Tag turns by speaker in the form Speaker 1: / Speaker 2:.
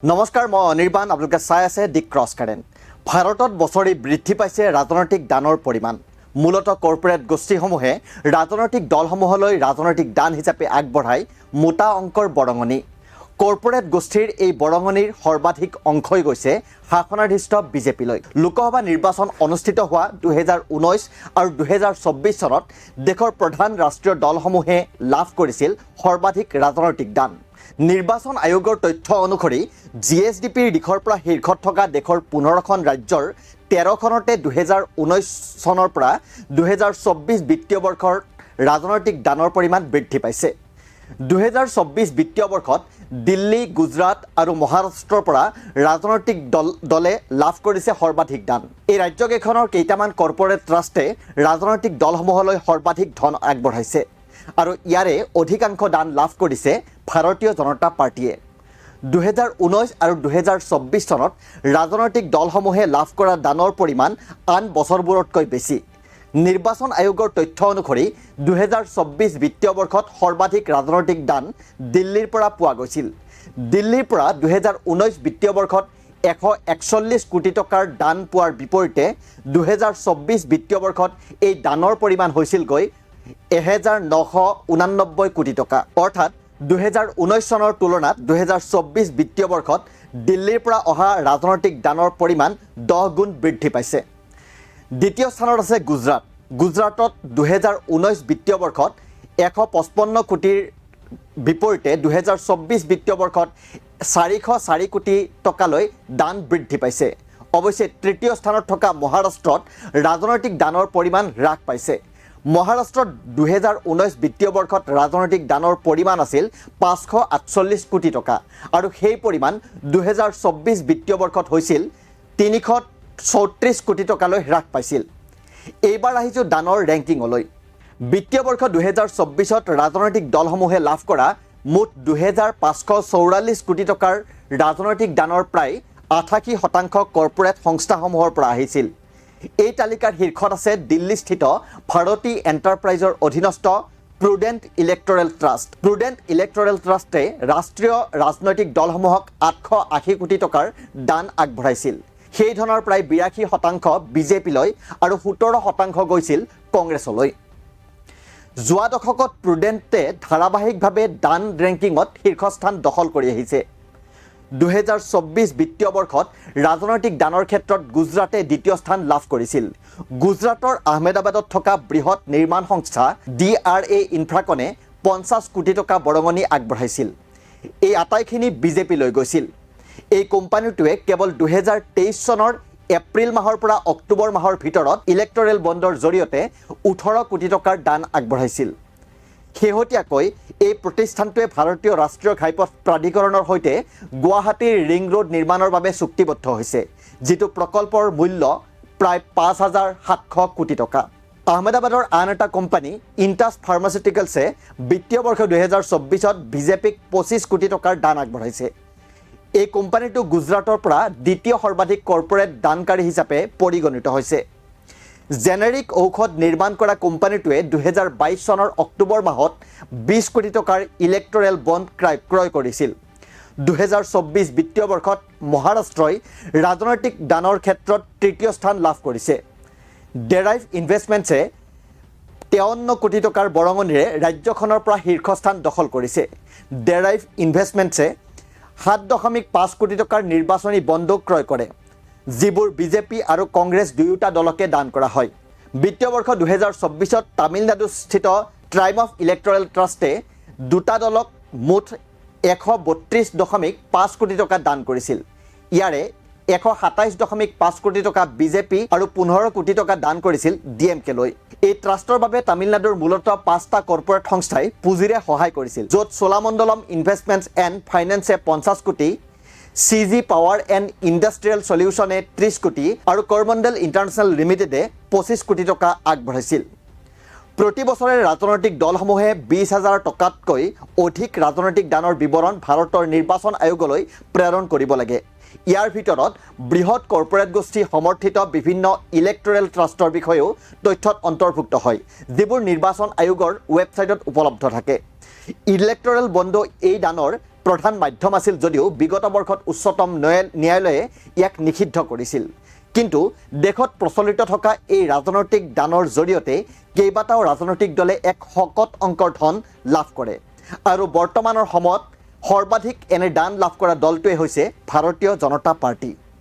Speaker 1: নমস্কাৰ মই অনিৰ্বাণ আপোনালোকে চাই আছে দি ক্ৰছ কাৰেণ্ট ভাৰতত বছৰি বৃদ্ধি পাইছে ৰাজনৈতিক দানৰ পৰিমাণ মূলত কৰ্পোৰেট গোষ্ঠীসমূহে ৰাজনৈতিক দলসমূহলৈ ৰাজনৈতিক দান হিচাপে আগবঢ়াই মোটা অংকৰ বৰঙণি কৰ্পোৰেট গোষ্ঠীৰ এই বৰঙণিৰ সৰ্বাধিক অংশই গৈছে শাসনাধিষ্ঠ বিজেপিলৈ লোকসভা নিৰ্বাচন অনুষ্ঠিত হোৱা 2019 আৰু 2024 চনত দেশৰ প্ৰধান ৰাষ্ট্ৰীয় দলসমূহে লাভ কৰিছিল সৰ্বাধিক ৰাজনৈতিক দান নিৰ্বাচন আয়োগৰ তথ্য অনুসৰি জিএছডিপিৰ দিশৰ পৰা শীৰ্ষত থকা দেশৰ 15খন ৰাজ্যৰ 13খনতে 2019 চনৰ পৰা 2024 বিত্তীয় বৰ্ষৰ ৰাজনৈতিক দানৰ পৰিমাণ বৃদ্ধি পাইছে 2024 বিত্তীয় বৰ্ষত দিল্লী গুজৰাট আৰু মহাৰাষ্ট্ৰৰ পৰা ৰাজনৈতিক দলে লাভ কৰিছে সৰ্বাধিক দান এই ৰাজ্যকেইখনৰ কেইটামান কৰ্পোৰেট ট্ৰাষ্টে ৰাজনৈতিক দলসমূহলৈ সৰ্বাধিক ধন আগবঢ়াইছে আৰু ইয়াৰে অধিকাংশ দান লাভ কৰিছে ভাৰতীয় জনতা পাৰ্টিয়ে 2019 আৰু 2024 চনত ৰাজনৈতিক দলসমূহে লাভ কৰা দানৰ পৰিমাণ আন বছৰবোৰতকৈ বেছি নিৰ্বাচন আয়োগৰ তথ্য অনুসৰি 2024 বিত্তীয় বৰ্ষত সৰ্বাধিক ৰাজনৈতিক দান দিল্লীৰ পৰা পোৱা গৈছিল দিল্লীৰ পৰা 2019 বিত্তীয় বৰ্ষত 141 কোটি টকাৰ দান পোৱাৰ বিপৰীতে 2024 বিত্তীয় বৰ্ষত এই দানৰ পৰিমাণ হৈছিলগৈ 1989 কোটি টকা অৰ্থাৎ 2019 চনৰ তুলনাত 2024 বিত্তীয় বৰ্ষত দিল্লীৰ পৰা অহা ৰাজনৈতিক দানৰ পৰিমাণ 10 গুণ বৃদ্ধি পাইছে দ্বিতীয় স্থানত আছে গুজৰাটত 2019 বিত্তীয় বৰ্ষত 155 কোটিৰ বিপৰীতে 2024 বিত্তীয় বৰ্ষত 404 কোটি টকালৈ দান বৃদ্ধি পাইছে অৱশ্যে তৃতীয় স্থানত থকা মহাৰাষ্ট্ৰত ৰাজনৈতিক দানৰ পৰিমাণ হ্ৰাস পাইছে মহাৰাষ্ট্ৰত 2019 বিত্তীয় বৰ্ষত ৰাজনৈতিক দানৰ পৰিমাণ আছিল 548 কোটি টকা আৰু সেই পৰিমাণ 2024 বিত্তীয় বৰ্ষত হৈছিল 334 কোটি টকালৈ হ্ৰাস পাইছিল এইবাৰ আহিছো দানৰ ৰেংকিংলৈ বিত্তীয় বৰ্ষ 2024ত ৰাজনৈতিক দলসমূহে লাভ কৰা মুঠ 2544 কোটি টকাৰ ৰাজনৈতিক দানৰ প্ৰায় 88% কৰ্পোৰেট সংস্থাসমূহৰ পৰা আহিছিল এই তালিকাৰ শীৰ্ষত আছে দিল্লীস্থিত ভাৰতী এণ্টাৰপ্ৰাইজৰ অধীনস্থ প্ৰুডেণ্ট ইলেক্টৰেল ট্ৰাষ্টে ৰাষ্ট্ৰীয় ৰাজনৈতিক দলসমূহক 880 কোটি টকাৰ দান আগবঢ়াইছিল সেই ধনৰ প্ৰায় 82% বিজেপিলৈ আৰু 17% গৈছিল কংগ্ৰেছলৈ যোৱা দশকত প্ৰুডেণ্টে ধাৰাবাহিকভাৱে দান ৰেংকিঙত শীৰ্ষস্থান দখল কৰি আহিছে 2024 বিত্তীয় বৰ্ষত ৰাজনৈতিক দানৰ ক্ষেত্ৰত গুজৰাটে দ্বিতীয় স্থান লাভ কৰিছিল গুজৰাটৰ আহমেদাবাদত থকা বৃহৎ নিৰ্মাণ সংস্থা DRA ইনফ্ৰাকনে 50 কোটি টকা বৰঙণি আগবঢ়াইছিল এই আটাইখিনি বিজেপিলৈ গৈছিল এই কোম্পানীটোৱে কেৱল 2023 চনৰ এপ্ৰিল মাহৰ পৰা অক্টোবৰ মাহৰ ভিতৰত ইলেক্টৰেল বণ্ডৰ জৰিয়তে 18 কোটি টকাৰ দান আগবঢ়াইছিল শেহতীয়াকৈ এই প্ৰতিষ্ঠানটোৱে ভাৰতীয় ৰাষ্ট্ৰীয় ঘাইপথ প্ৰাধিকৰণৰ সৈতে গুৱাহাটীৰ ৰিং ৰোড নিৰ্মাণৰ বাবে চুক্তিবদ্ধ হৈছে যিটো প্ৰকল্পৰ মূল্য প্ৰায় 5700 কোটি টকা আহমেদাবাদৰ আন এটা কোম্পানী ইণ্টাছ ফাৰ্মাচিউটিকেলছে বিত্তীয় বৰ্ষ 2024ত বিজেপিক 25 কোটি টকাৰ দান আগবঢ়াইছে এই কোম্পানীটো গুজৰাটৰ পৰা দ্বিতীয় সৰ্বাধিক কৰ্পোৰেট দানকাৰী হিচাপে পৰিগণিত হৈছে জেনেৰিক ঔষধ নিৰ্মাণ কৰা কোম্পানীটোৱে 2022 চনৰ অক্টোবৰ মাহত 20 কোটি টকাৰ ইলেক্টৰেল বণ্ড ক্ৰয় কৰিছিল 2024 বিত্তীয় বৰ্ষত মহাৰাষ্ট্ৰই ৰাজনৈতিক দানৰ ক্ষেত্ৰত তৃতীয় স্থান লাভ কৰিছে ডেৰাইভ ইনভেষ্টমেণ্টছে 53 কোটি টকাৰ বৰঙণিৰে ৰাজ্যখনৰ পৰা শীৰ্ষস্থান দখল কৰিছে ডেৰাইভ ইনভেষ্টমেণ্টছে 7.5 কোটি টকাৰ নিৰ্বাচনী বণ্ডো ক্ৰয় কৰে যিবোৰ বিজেপি আৰু কংগ্ৰেছ দুয়োটা দলকে দান কৰা হয় বিত্তীয় বৰ্ষ 2024ত তামিলনাডুস্থিত ট্ৰাইব অফ ইলেক্টৰেল ট্ৰাষ্টে দুটা দলক মুঠ 132.5 কোটি টকা দান কৰিছিল ইয়াৰে 127.5 কোটি টকা বিজেপি আৰু 15 কোটি টকা দান কৰিছিল ডিএমকেলৈ এই ট্ৰাষ্টৰ বাবে তামিলনাডুৰ মূলতঃ 5টা কৰ্পোৰেট সংস্থাই পুঁজিৰে সহায় কৰিছিল য'ত চোলামণ্ডলম ইনভেষ্টমেণ্টছ এণ্ড ফাইনেন্সে 50 কোটি CG পাৱাৰ এণ্ড ইণ্ডাষ্ট্ৰিয়েল সলিউশ্যনে 30 কোটি আৰু কৰমণ্ডল ইণ্টাৰনেশ্যনেল লিমিটেডে 25 কোটি টকা আগবঢ়াইছিল প্ৰতি বছৰে ৰাজনৈতিক দলসমূহে 20,000 টকাতকৈ অধিক ৰাজনৈতিক দানৰ বিৱৰণ ভাৰতৰ নিৰ্বাচন আয়োগলৈ প্ৰেৰণ কৰিব লাগে ইয়াৰ ভিতৰত বৃহৎ কৰ্পোৰেট গোষ্ঠী সমৰ্থিত বিভিন্ন ইলেক্টৰেল ট্ৰাষ্টৰ বিষয়েও তথ্যত অন্তৰ্ভুক্ত হয় যিবোৰ নিৰ্বাচন আয়োগৰ ৱেবছাইটত উপলব্ধ থাকে ইলেক্টৰেল বণ্ড এই দানৰ প্ৰধান মাধ্যম আছিল যদিও বিগত বৰ্ষত উচ্চতম ন্যায়ালয়ে ইয়াক নিষিদ্ধ কৰিছিল। কিন্তু দেশত প্ৰচলিত থকা এই ৰাজনৈতিক দানৰ জৰিয়তে কেইবাটাও ৰাজনৈতিক দলে এক শকত অংকৰ ধন লাভ কৰে আৰু বৰ্তমানৰ সময়ত সৰ্বাধিক এনে দান লাভ কৰা দলটোৱে হৈছে ভাৰতীয় জনতা পাৰ্টি।